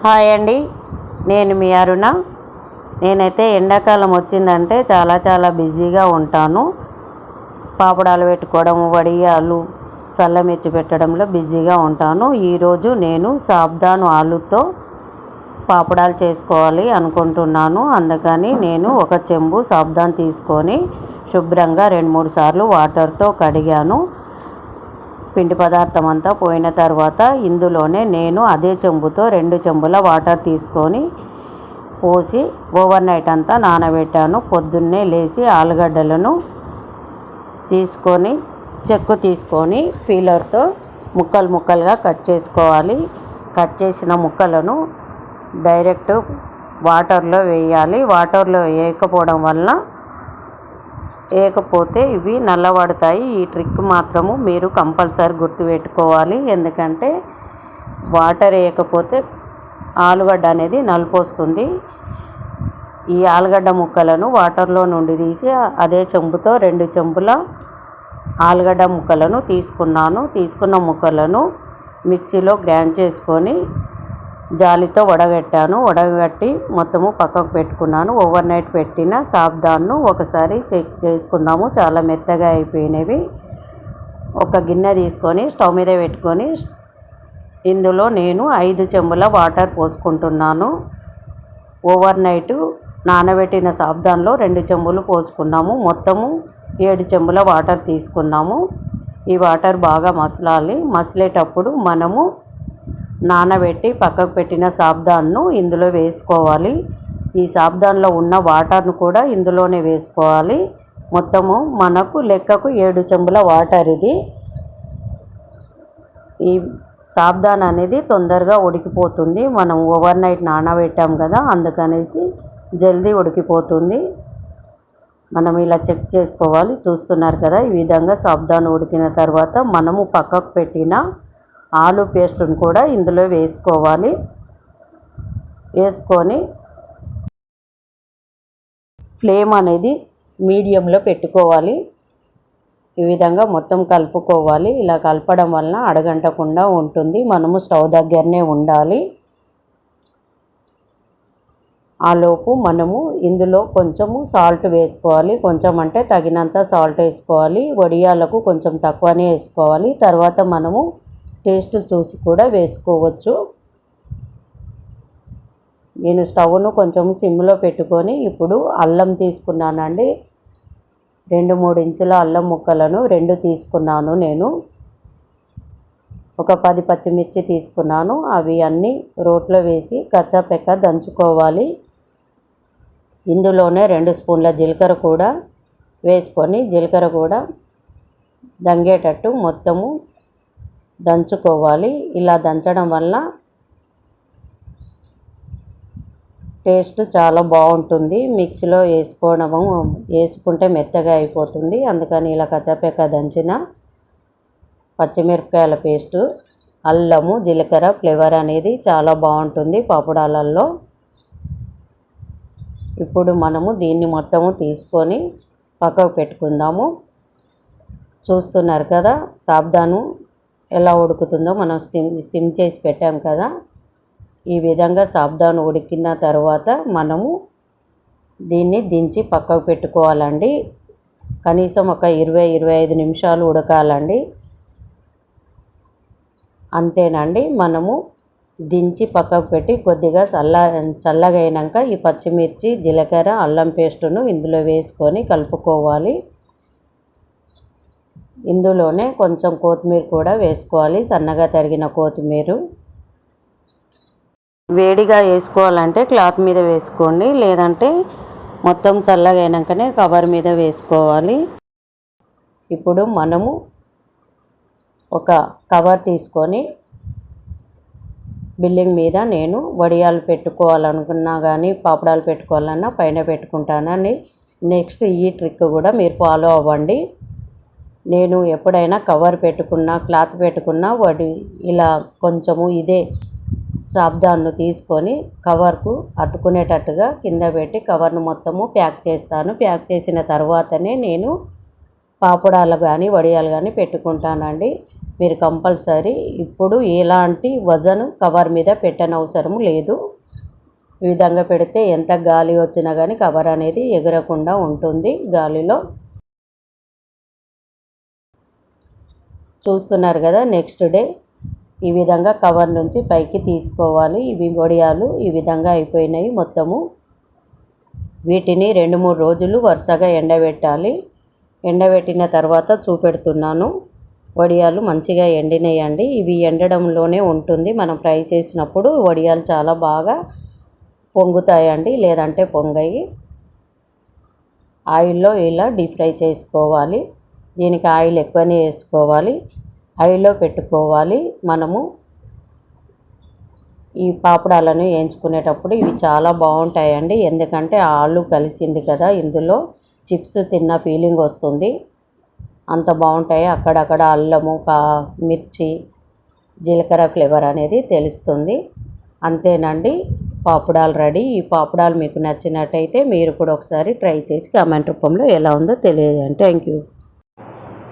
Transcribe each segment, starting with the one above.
Hi అండి, నేను మీ అరుణ. నేనైతే ఎండాకాలం వచ్చిందంటే చాలా బిజీగా ఉంటాను. పాపడాలు పెట్టుకోవడం, వడియాలు, సల్లమిర్చి పెట్టడంలో బిజీగా ఉంటాను. ఈరోజు నేను సాబ్దాను ఆలుతో పాపడాలు చేసుకోవాలి అనుకుంటున్నాను. అందుకని నేను ఒక చెంబు సాబ్దాన్ తీసుకొని శుభ్రంగా 2-3 సార్లు వాటర్తో కడిగాను. పిండి పదార్థం అంతా పోయిన తర్వాత ఇందులోనే నేను అదే చెంబుతో 2 చెంబుల వాటర్ తీసుకొని పోసి ఓవర్ నైట్ అంతా నానబెట్టాను. పొద్దున్నే లేచి ఆలుగడ్డలను చెక్కు తీసుకొని పీలర్తో ముక్కలుగా కట్ చేసుకోవాలి. కట్ చేసిన ముక్కలను డైరెక్ట్ వాటర్లో వేయాలి. వాటర్లో వేయకపోతే ఇవి నల్లబడతాయి. ఈ ట్రిక్ మాత్రము మీరు కంపల్సరీ గుర్తుపెట్టుకోవాలి. ఎందుకంటే వాటర్ వేయకపోతే ఆలుగడ్డ అనేది నలుపు వస్తుంది. ఈ ఆలుగడ్డ ముక్కలను వాటర్లో నుండి తీసి అదే చెంబుతో 2 చెంబుల ఆలుగడ్డ ముక్కలను తీసుకున్న ముక్కలను మిక్సీలో గ్రైండ్ చేసుకొని జాలితో వడగట్టి మొత్తము పక్కకు పెట్టుకున్నాను. ఓవర్ నైట్ పెట్టిన సాబ్దాన్ను ఒకసారి చెక్ చేసుకుందాము. చాలా మెత్తగా అయిపోయినవి. ఒక గిన్నె తీసుకొని స్టవ్ మీద పెట్టుకొని ఇందులో నేను 5 చెంబుల వాటర్ పోసుకుంటున్నాను. ఓవర్ నైట్ నానబెట్టిన సాబ్దాన్లో 2 చెంబులు పోసుకున్నాము. మొత్తము 7 చెంబుల వాటర్ తీసుకున్నాము. ఈ వాటర్ బాగా మసలాలి. మసిలేటప్పుడు మనము నానబెట్టి పక్కకు పెట్టిన సాబ్దాన్ను ఇందులో వేసుకోవాలి. ఈ సాబ్దాన్లో ఉన్న వాటర్ను కూడా ఇందులోనే వేసుకోవాలి. మొత్తము మనకు లెక్కకు 7 చెంబుల వాటర్ ఇది. ఈ సాబ్దాన్ అనేది తొందరగా ఉడికిపోతుంది. మనం ఓవర్ నైట్ నానబెట్టాం కదా, అందుకనేసి జల్దీ ఉడికిపోతుంది. మనం ఇలా చెక్ చేసుకోవాలి. చూస్తున్నారు కదా, ఈ విధంగా సాబ్దాన్ ఉడికిన తర్వాత మనము పక్కకు పెట్టిన ఆలు పేస్టును కూడా ఇందులో వేసుకోవాలి. వేసుకొని ఫ్లేమ్ అనేది మీడియంలో పెట్టుకోవాలి. ఈ విధంగా మొత్తం కలుపుకోవాలి. ఇలా కలపడం వలన అడగంటకుండా ఉంటుంది. మనము స్టవ్ దగ్గరనే ఉండాలి. ఆలోపు మనము ఇందులో కొంచెము సాల్ట్ వేసుకోవాలి. కొంచెం అంటే తగినంత సాల్ట్ వేసుకోవాలి. వడియాలకు కొంచెం తక్కువనే వేసుకోవాలి. తర్వాత మనము టేస్ట్ చూసి కూడా వేసుకోవచ్చు. నేను స్టవ్ను కొంచెం సిమ్లో పెట్టుకొని ఇప్పుడు అల్లం తీసుకున్నానండి. 2-3 ఇంచుల అల్లం ముక్కలను 2 తీసుకున్నాను. నేను ఒక 10 పచ్చిమిర్చి తీసుకున్నాను. అవి అన్నీ రోట్లో వేసి కచ్చాపెక్క దంచుకోవాలి. ఇందులోనే 2 స్పూన్ల జీలకర్ర కూడా వేసుకొని జీలకర్ర కూడా దంగేటట్టు మొత్తము దంచుకోవాలి. ఇలా దంచడం వల్ల టేస్ట్ చాలా బాగుంటుంది. మిక్సీలో వేసుకుంటే మెత్తగా అయిపోతుంది. అందుకని ఇలా కచ్చాపెక్క దంచిన పచ్చిమిరపకాయల పేస్టు, అల్లము, జీలకర్ర ఫ్లేవర్ అనేది చాలా బాగుంటుంది పాపడాలలో. ఇప్పుడు మనము దీన్ని మొత్తము తీసుకొని పక్కకు పెట్టుకుందాము. చూస్తున్నారు కదా, సాబ్దాను ఎలా ఉడుకుతుందో. మనం సిమ్ చేసి పెట్టాం కదా. ఈ విధంగా సాబ్దాను ఉడికిన తర్వాత మనము దీన్ని దించి పక్కకు పెట్టుకోవాలండి. కనీసం ఒక 20-25 నిమిషాలు ఉడకాలండి. అంతేనండి. మనము దించి పక్కకు పెట్టి కొద్దిగా చల్లగా అయినాక ఈ పచ్చిమిర్చి, జీలకర్ర, అల్లం పేస్టును ఇందులో వేసుకొని కలుపుకోవాలి. ఇందులోనే కొంచెం కొత్తిమీర కూడా వేసుకోవాలి, సన్నగా తరిగిన కొత్తిమీర. వేడిగా వేసుకోవాలంటే క్లాత్ మీద వేసుకోండి, లేదంటే మొత్తం చల్లగా అయినాకనే కవర్ మీద వేసుకోవాలి. ఇప్పుడు మనము ఒక కవర్ తీసుకొని బిల్డింగ్ మీద నేను వడియాలు పెట్టుకోవాలనుకున్నా కానీ పాపడాలు పెట్టుకోవాలన్నా పైన పెట్టుకుంటానని. నెక్స్ట్ ఈ ట్రిక్ కూడా మీరు ఫాలో అవ్వండి. నేను ఎప్పుడైనా కవర్ పెట్టుకున్నా, క్లాత్ పెట్టుకున్నా ఇలా కొంచెము ఇదే సాబ్దాన్ను తీసుకొని కవర్కు అతుకునేటట్టుగా కింద పెట్టి కవర్ను మొత్తము ప్యాక్ చేస్తాను. ప్యాక్ చేసిన తర్వాతనే నేను పాపడాలు కానీ వడియాలు కానీ పెట్టుకుంటానండి. మీరు కంపల్సరీ ఇప్పుడు ఎలాంటి వజన్ కవర్ మీద పెట్టనవసరం లేదు. ఈ విధంగా పెడితే ఎంత గాలి వచ్చినా కానీ కవర్ అనేది ఎగరకుండా ఉంటుంది గాలిలో. చూస్తున్నారు కదా, నెక్స్ట్ డే ఈ విధంగా కవర్ నుంచి పైకి తీసుకోవాలి. ఇవి వడియాలు ఈ విధంగా అయిపోయినాయి మొత్తము. వీటిని 2-3 రోజులు వరుసగా ఎండబెట్టాలి. ఎండబెట్టిన తర్వాత చూపెడుతున్నాను. వడియాలు మంచిగా ఎండినాయండి. ఇవి ఎండడంలోనే ఉంటుంది. మనం ఫ్రై చేసినప్పుడు వడియాలు చాలా బాగా పొంగుతాయండి, లేదంటే పొంగయి. ఆయిల్లో ఇలా డీప్ ఫ్రై చేసుకోవాలి. దీనికి ఆయిల్ ఎక్కువనే వేసుకోవాలి, ఆయిల్లో పెట్టుకోవాలి. మనము ఈ పాపడాలను వేయించుకునేటప్పుడు ఇవి చాలా బాగుంటాయండి, ఎందుకంటే ఆలు కలిసింది కదా, ఇందులో చిప్స్ తిన్న ఫీలింగ్ వస్తుంది, అంత బాగుంటాయి. అక్కడక్కడ అల్లము, మిర్చి, జీలకర్ర ఫ్లేవర్ అనేది తెలుస్తుంది. అంతేనండి, పాపడాలు రెడీ. ఈ పాపడాలు మీకు నచ్చినట్టయితే మీరు కూడా ఒకసారి ట్రై చేసి కామెంట్ రూపంలో ఎలా ఉందో తెలియజేయండి. Thank you.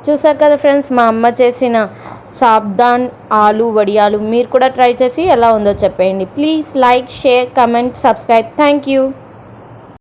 చూసారు కదా ఫ్రెండ్స్, మా అమ్మ చేసిన సాబ్దాన్ ఆలు వడియాలు. మీరు కూడా ట్రై చేసి ఎలా ఉందో చెప్పండి. Please like, share, comment, subscribe. Thank you.